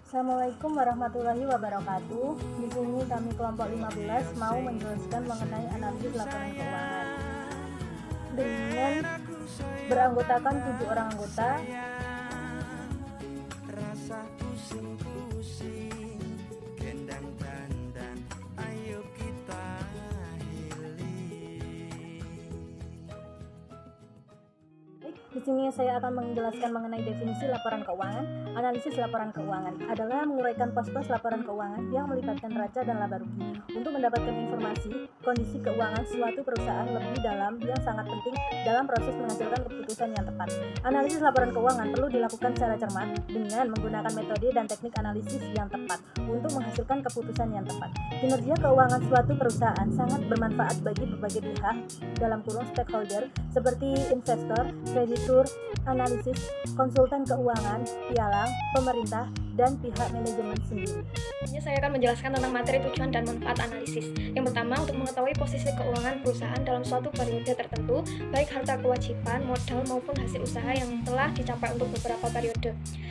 Assalamualaikum warahmatullahi wabarakatuh. Di sini kami kelompok 15 mau menjelaskan mengenai analisis laporan keuangan. Dengan beranggotakan 7 orang anggota, di sini saya akan menjelaskan mengenai definisi laporan keuangan. Analisis laporan keuangan adalah menguraikan pos-pos laporan keuangan yang melibatkan neraca dan laba rugi untuk mendapatkan informasi kondisi keuangan suatu perusahaan lebih dalam yang sangat penting dalam proses menghasilkan keputusan yang tepat. Analisis laporan keuangan perlu dilakukan secara cermat dengan menggunakan metode dan teknik analisis yang tepat untuk menghasilkan keputusan yang tepat. Kinerja keuangan suatu perusahaan sangat bermanfaat bagi berbagai pihak dalam kurung stakeholder seperti investor, kreditur, analisis, konsultan keuangan, pialang, pemerintah, dan pihak manajemen sendiri. Saya akan menjelaskan tentang materi tujuan dan manfaat analisis. Yang pertama, untuk mengetahui posisi keuangan perusahaan dalam suatu periode tertentu, baik harta kewajiban, modal, maupun hasil usaha yang telah dicapai untuk beberapa periode.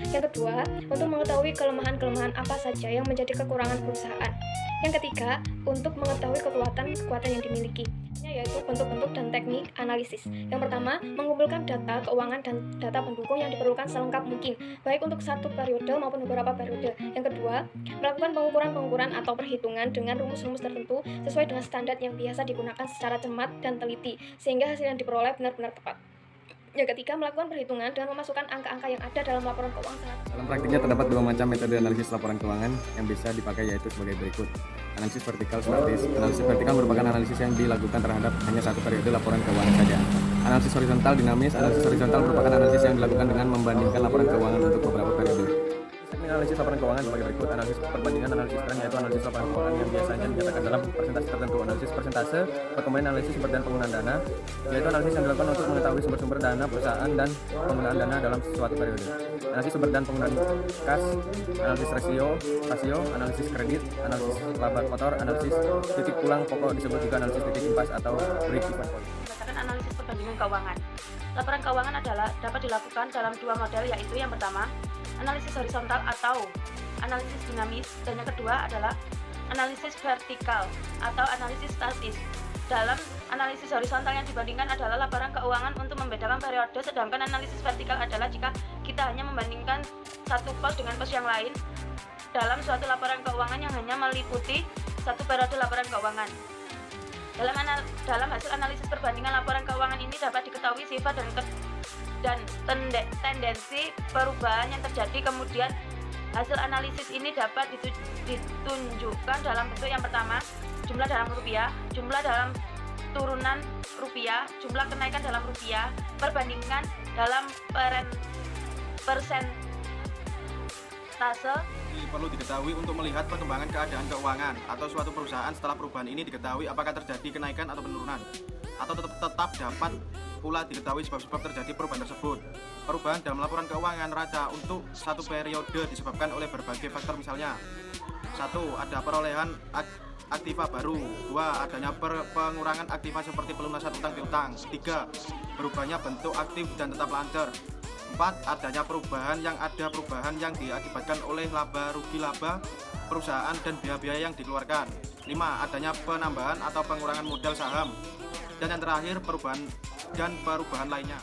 Yang kedua, untuk mengetahui kelemahan-kelemahan apa saja yang menjadi kekurangan perusahaan. Yang ketiga, untuk mengetahui kekuatan yang dimiliki, yaitu bentuk-bentuk dan teknik analisis. Yang pertama, mengumpulkan data keuangan dan data pendukung yang diperlukan selengkap mungkin, baik untuk satu periode maupun beberapa periode. Yang kedua, melakukan pengukuran atau perhitungan dengan rumus-rumus tertentu sesuai dengan standar yang biasa digunakan secara cermat dan teliti, sehingga hasil yang diperoleh benar-benar tepat. Yang ketiga, melakukan perhitungan dengan memasukkan angka-angka yang ada dalam laporan keuangan. Dalam praktiknya terdapat 2 macam metode analisis laporan keuangan yang bisa dipakai, yaitu sebagai berikut. Analisis vertikal statis. Analisis vertikal merupakan analisis yang dilakukan terhadap hanya satu periode laporan keuangan saja. Analisis horizontal dinamis. Analisis horizontal merupakan analisis yang dilakukan dengan membandingkan laporan keuangan untuk beberapa periode. Teknik analisis laporan keuangan sebagai berikut. Analisis perbandingan analisis tren, yaitu analisis laporan keuangan yang biasanya dinyatakan dalam persentase tertentu. Analisis persentase berkembang analisis sumber dan penggunaan dana, yaitu analisis yang dilakukan untuk mengetahui sumber-sumber dana perusahaan dan penggunaan dana dalam suatu periode. Analisis sumber dan penggunaan kas, analisis rasio, analisis kredit, analisis laba kotor, analisis titik pulang pokok disebut juga analisis titik impas atau break even point. Berdasarkan analisis perbandingan keuangan. Laporan keuangan dapat dilakukan dalam 2 model, yaitu yang pertama, analisis horizontal atau analisis dinamis, dan yang kedua adalah analisis vertikal atau analisis statis. Dalam analisis horizontal yang dibandingkan adalah laporan keuangan untuk membedakan periode, sedangkan analisis vertikal adalah jika kita hanya membandingkan satu pos dengan pos yang lain dalam suatu laporan keuangan yang hanya meliputi satu periode laporan keuangan. Dalam hasil analisis perbandingan laporan keuangan ini dapat diketahui sifat dan tendensi perubahan yang terjadi. Kemudian hasil analisis ini dapat ditunjukkan dalam bentuk yang pertama, jumlah dalam rupiah, jumlah dalam turunan rupiah, jumlah kenaikan dalam rupiah, perbandingan dalam persentase. Perlu diketahui untuk melihat perkembangan keadaan keuangan atau suatu perusahaan setelah perubahan ini diketahui apakah terjadi kenaikan atau penurunan, atau tetap dapat pula diketahui sebab-sebab terjadi perubahan tersebut. Perubahan dalam laporan keuangan neraca untuk satu periode disebabkan oleh berbagai faktor, misalnya 1. Ada perolehan aktiva baru. 2. Adanya pengurangan aktiva seperti pelunasan utang piutang. 3. Berubahnya bentuk aktif dan tetap lancar. 4. Adanya perubahan yang diakibatkan oleh laba rugi laba perusahaan dan biaya-biaya yang dikeluarkan. 5. Adanya penambahan atau pengurangan modal saham. Dan yang terakhir, perubahan lainnya.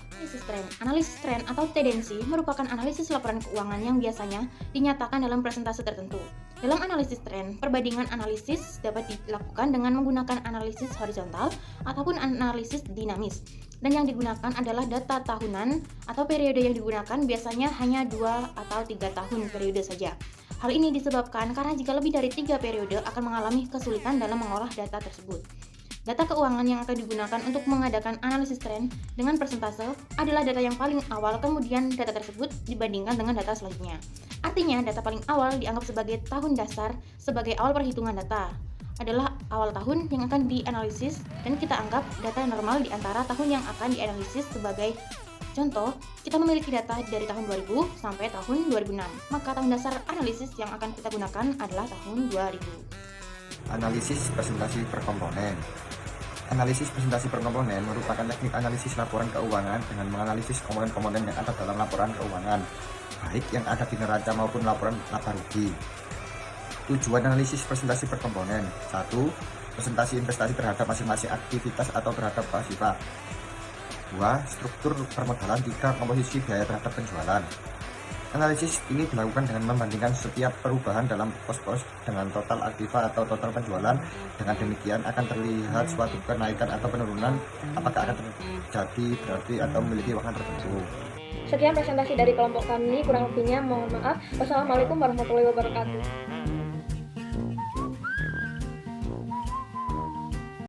Analisis tren atau tendensi merupakan analisis laporan keuangan yang biasanya dinyatakan dalam persentase tertentu. Dalam analisis tren, perbandingan analisis dapat dilakukan dengan menggunakan analisis horizontal ataupun analisis dinamis. Dan yang digunakan adalah data tahunan atau periode yang digunakan biasanya hanya 2 atau 3 tahun periode saja. Hal ini disebabkan karena jika lebih dari 3 periode akan mengalami kesulitan dalam mengolah data tersebut. Data keuangan yang akan digunakan untuk mengadakan analisis tren dengan persentase adalah data yang paling awal, kemudian data tersebut dibandingkan dengan data selanjutnya. Artinya, data paling awal dianggap sebagai tahun dasar sebagai awal perhitungan data. Adalah awal tahun yang akan dianalisis, dan kita anggap data normal di antara tahun yang akan dianalisis. Sebagai contoh, kita memiliki data dari tahun 2000 sampai tahun 2006. Maka tahun dasar analisis yang akan kita gunakan adalah tahun 2000. Analisis presentasi per komponen. Analisis presentasi per komponen merupakan teknik analisis laporan keuangan dengan menganalisis komponen-komponen yang ada dalam laporan keuangan. baik yang ada di neraca maupun laporan laba rugi. Tujuan analisis presentasi per komponen. 1. Presentasi investasi terhadap masing-masing aktivitas atau terhadap pasifah. 2. Struktur permodalan. 3. Komposisi biaya terhadap penjualan. Analisis ini dilakukan dengan membandingkan setiap perubahan dalam pos-pos dengan total aktiva atau total penjualan. Dengan demikian akan terlihat suatu kenaikan atau penurunan, apakah akan terjadi berarti atau memiliki waktu tertentu. Sekian presentasi dari kelompok kami, kurang lebihnya mohon maaf. Wassalamualaikum warahmatullahi wabarakatuh.